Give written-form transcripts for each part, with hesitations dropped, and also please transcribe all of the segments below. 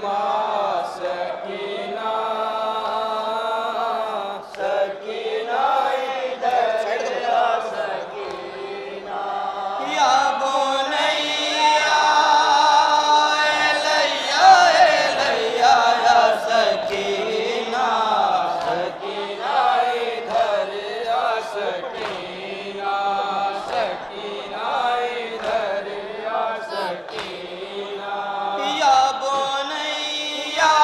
माँ सकीना, सकीना इधर आ सकीना, या बोनैया लैया लैया या सकीना, सकीना इधर आ सकीना, सकीना इधर आ सकीना, या बोनैया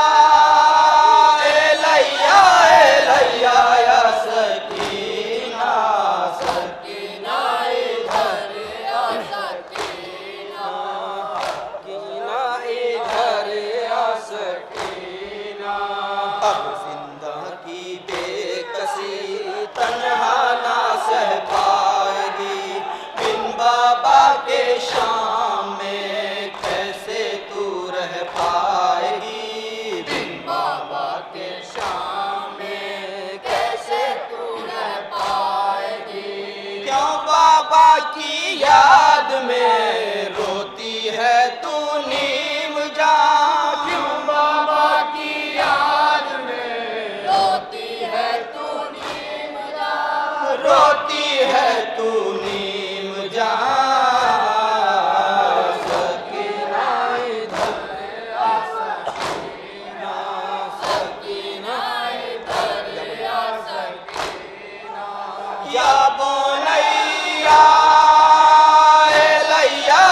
लैया लैया या सकीना, सकीना इधर आ सकीना, सकीना इधर आ सकीना। अब जिंदा की बेकसी तन्हा ना सह पाएगी, बिन बाबा के शाम में कैसे तू रह पाएगी, बिन बाबा के शाम में कैसे तू रह पाएगी। क्यों बाबा की याद में रोती है तू नीम जान, क्यों बाबा की याद में रोती है तू नीम जान, रोती है तू नीम जान, सकीना इधर आ सकीना, सकीना इधर आ सकीना, या बोनैया लैया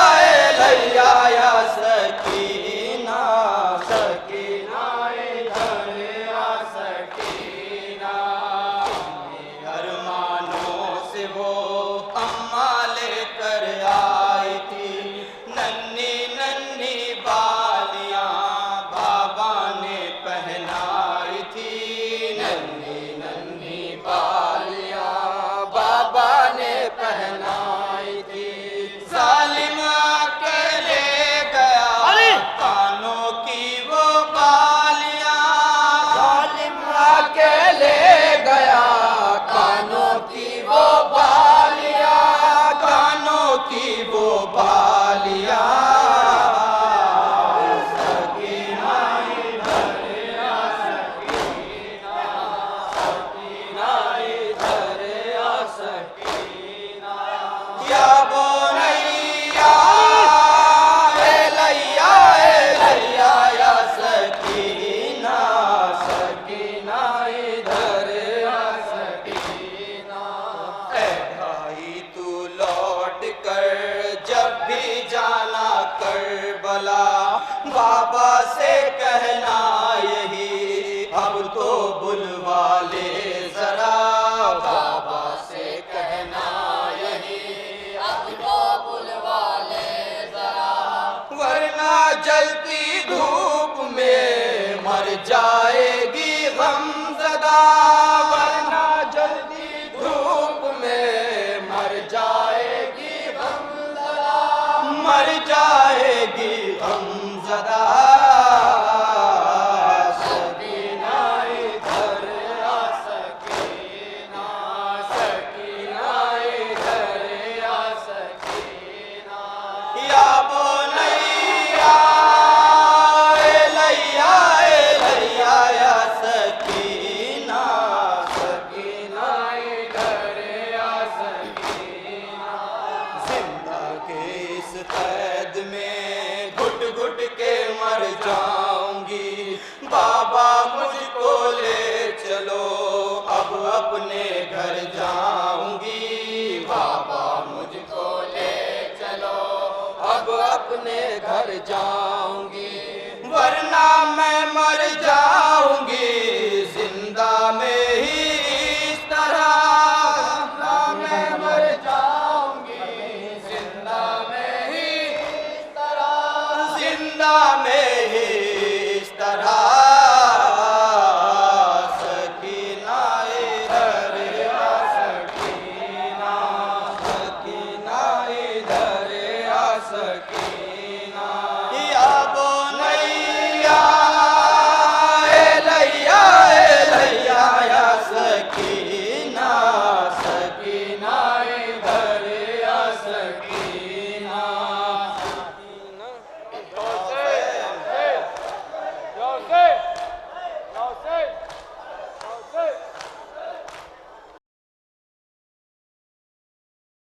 लैया या सकीना, सकीना इधर आ सकीना। अरमानों से वो अम्मा लेकर आई थी, नन्ही नन्ही बालियां बाबा ने पहनाई थी, नन्ही नन्ही बालियां बाबा ने पहनाई थी। जालिम के ले गया कानों की वो बालियां, जालिम के ले गया कानों की वो बालियां, कानों की वो बालियां, सकीना इधर आ सकीना, सकीना इधर आ सकीना, या बोनैया लैया लैया या सकीना, सकीना इधर आ सकीना। ऐ भाई तू लौट कर जब भी जाना करबला, बाबा से कहना यही अब तो बुलवा ले जरा, बाबा से कहना यही अब तो बुलवा ले जरा, वरना जलती धूप में मर जाएगी गमज़दा, वरना जलती धूप में मर जाएगी गमज़दा, मर जाएगी गमज़दा, सकीना इधर आ सकीना, सकीना इधर आ सकीना, या बोनैया लैया लैया या सकीना, सकीना इधर आ सकीना। जिंदा के इस कैद में घुट घुट के मर जाऊंगी, बाबा मुझको ले चलो अब अपने घर जाऊंगी, बाबा मुझको ले चलो अब अपने घर जाऊंगी।